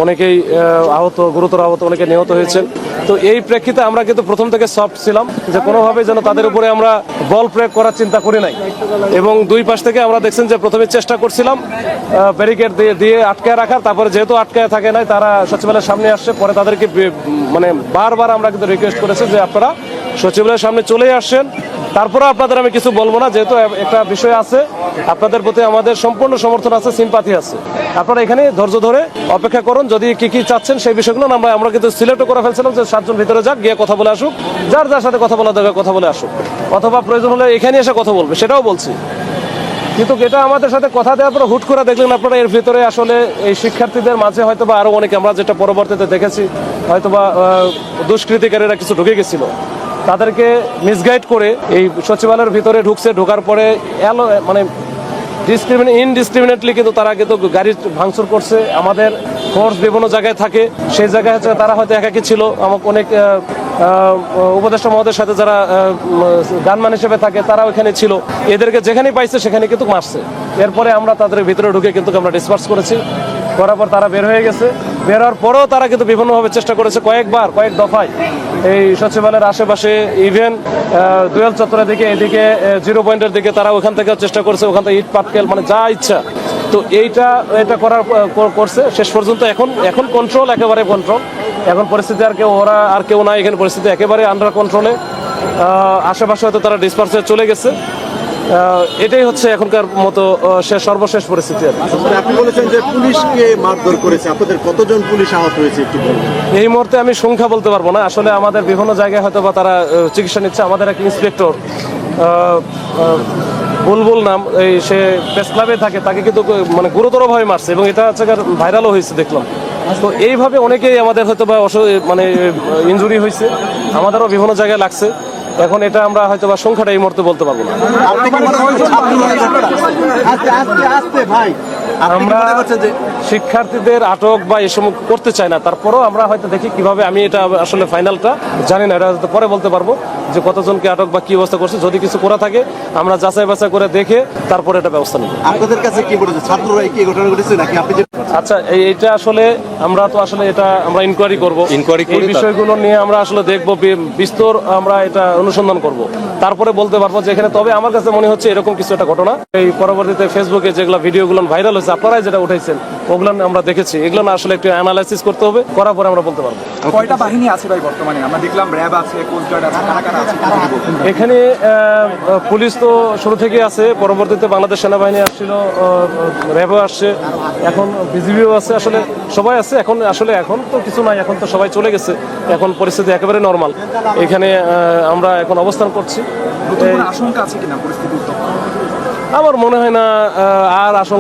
অনেকেই আহত, গুরুতর আহত, অনেকে নিহত হয়েছেন। তো এই প্রেক্ষিতে আমরা কিন্তু প্রথম থেকে সফট ছিলাম যে কোনোভাবে যেন তাদের উপরে আমরা বল প্রয়োগ করার চিন্তা করি নাই, এবং দুই পাশ থেকে আমরা দেখছেন যে প্রথমে চেষ্টা করছিলাম ব্যারিকেড দিয়ে আটকায় রাখার। তারপরে যেহেতু আটকায় থাকে নাই, তারা সচিবালয়ের সামনে আসছে, পরে তাদেরকে মানে বারবার আমরা কিন্তু রিকোয়েস্ট করেছি যে আপনারা সচিবালয়ের সামনে চলে আসেন। তারপরে আপনাদের আমি কিছু বলবো না, যেহেতু একটা বিষয় আছে, আপনাদের প্রতি আমাদের সম্পূর্ণ সমর্থন আছে, সিম্পাথি আছে। আপনারা এখানে ধৈর্য ধরে অপেক্ষা করুন, যদি কি কি চাচ্ছেন সেই বিষয়গুলো আমরা কিন্তু সিলেক্টও করে ফেলছিলাম যে 7 জন ভিতরে যাক, গিয়ে কথা বলে আসুক, যার যার সাথে কথা বলা দরকার কথা বলে আসুক, অথবা প্রয়োজন হলে এখানে এসে কথা বলবে, সেটাও বলছি। কিন্তু এটা আমাদের সাথে কথা দেওয়ার পর হুট করে দেখলেন আপনারা এর ভিতরে আসলে এই শিক্ষার্থীদের মাঝে হয়তো বা আরো অনেকে, আমরা যেটা পরবর্তীতে দেখেছি, হয়তো বা দুষ্কৃতিকারীরা কিছু ঢুকে গেছিল, তাদেরকে মিসগাইড করে এই সচিবালয়ের ভিতরে ঢুকছে। ঢোকার পরে মানে ইনডিসক্রিমিনেটলি কিন্তু তারা কিন্তু গাড়ি ভাঙচুর করছে। আমাদের ফোর্স বিভিন্ন জায়গায় থাকে, সেই জায়গায় হচ্ছে তারা হয়তো একাকি ছিল। আমাকে অনেক উপদেষ্টা মহোদয়ের সাথে যারা গানম্যান হিসেবে থাকে তারা ওইখানে ছিল, এদেরকে যেখানে পাইছে সেখানে কিন্তু মারছে। এরপরে আমরা তাদের ভিতরে ঢুকে কিন্তু আমরা ডিসপার্স করেছি, করার পর তারা বের হয়ে গেছে। বের হওয়ার পরেও তারা কিন্তু বিভিন্নভাবে চেষ্টা করেছে, কয়েক দফায় এই সচিবালয়ের আশেপাশে, ইভেন দুয়াল চত্বরের দিকে, এদিকে জিরো পয়েন্টের দিকে তারা ওখান থেকে চেষ্টা করেছে, ওখান থেকে ইট পাটকেল মানে যা ইচ্ছা। তো এটা করছে শেষ পর্যন্ত। এখন কন্ট্রোল, একেবারে কন্ট্রোল। এখন পরিস্থিতি আর কেউ নাই, এখানে পরিস্থিতি একেবারে আন্ডার কন্ট্রোলে। আশেপাশে হয়তো তারা ডিসপার্স হয়ে চলে গেছে। এটাই হচ্ছে এখনকার মতো সর্বশেষ পরিস্থিতি। আপনি বলেছেন যে পুলিশকে মারধর করেছে, আপনাদের কতজন পুলিশ আহত হয়েছে একটু বলুন। এই মুহূর্তে আমি সংখ্যা বলতে পারবো না, আসলে আমাদের বিভিন্ন জায়গায় হয়তো বা তারা চিকিৎসা নিচ্ছে। আমাদের এক ইন্সপেক্টর বুলবুল নাম, সে প্রেস ক্লাবে থাকে, তাকে কিন্তু মানে গুরুতরভাবে মারছে, এবং এটা হচ্ছে ভাইরালও হয়েছে দেখলাম। তো এইভাবে অনেকেই আমাদের হয়তো বা মানে ইনজুরি হয়েছে, আমাদেরও বিভিন্ন জায়গায় লাগছে। এখন এটা আমরা হয়তো বা সংখ্যাটা এই মুহূর্তে বলতে পারবো না। আমরা শিক্ষার্থীদের আটক বা এসব করতে চাই না, তারপরও আমরা হয়তো দেখি কিভাবে, আমি এটা আসলে ফাইনালটা জানি না, এটা পরে বলতে পারবো যে কতজনকে আটক বা কি অবস্থা করছে। যদি কিছু করা থাকে আমরা যাচাই বাছাই করে দেখে তারপরে এটা ব্যবস্থা নেব। আপনাদের কাছে কি বলেছে, ছাত্ররাই কি ঘটনা ঘটেছে নাকি আপনি? আচ্ছা, এইটা আসলে আমরা ইনকোয়ারি করব, এই বিষয়গুলো নিয়ে আমরা আসলে দেখব, বিস্তর আমরা এটা অনুসন্ধান করব, তারপরে বলতে পারবো যে এখানে। তবে আমার কাছে মনে হচ্ছে এরকম কিছু একটা ঘটনা, এই পরবর্তীতে ফেসবুকে যেগুলো ভিডিওগুলো ভাইরাল হয়েছে, আপনারাই যেটা উঠাইছেন, ওগুলো আমরা দেখেছি। এগুলো না আসলে একটু অ্যানালাইসিস করতে হবে, করার পরে আমরা বলতে পারবো। কয়টা বাহিনী আছে ভাই বর্তমানে? আমরা দেখলাম র্যাব আছে, কোস্ট গার্ড আছে, কারা কারা আছে? এখানে পুলিশ তো শুরু থেকে আছে, পরবর্তীতে বাংলাদেশ সেনাবাহিনী আসছিল, র্যাবও আসছে, এখন বিজিবিও আছে, আসলে সবাই আছে। এখন তো কিছু নাই, এখন তো সবাই চলে গেছে, এখন পরিস্থিতি একেবারে নরমাল। এখানে আমরা এখন অবস্থান করছি। আশঙ্কা আছে কিনা পরিস্থিতি? আমার মনে হয় না আর আশঙ্কা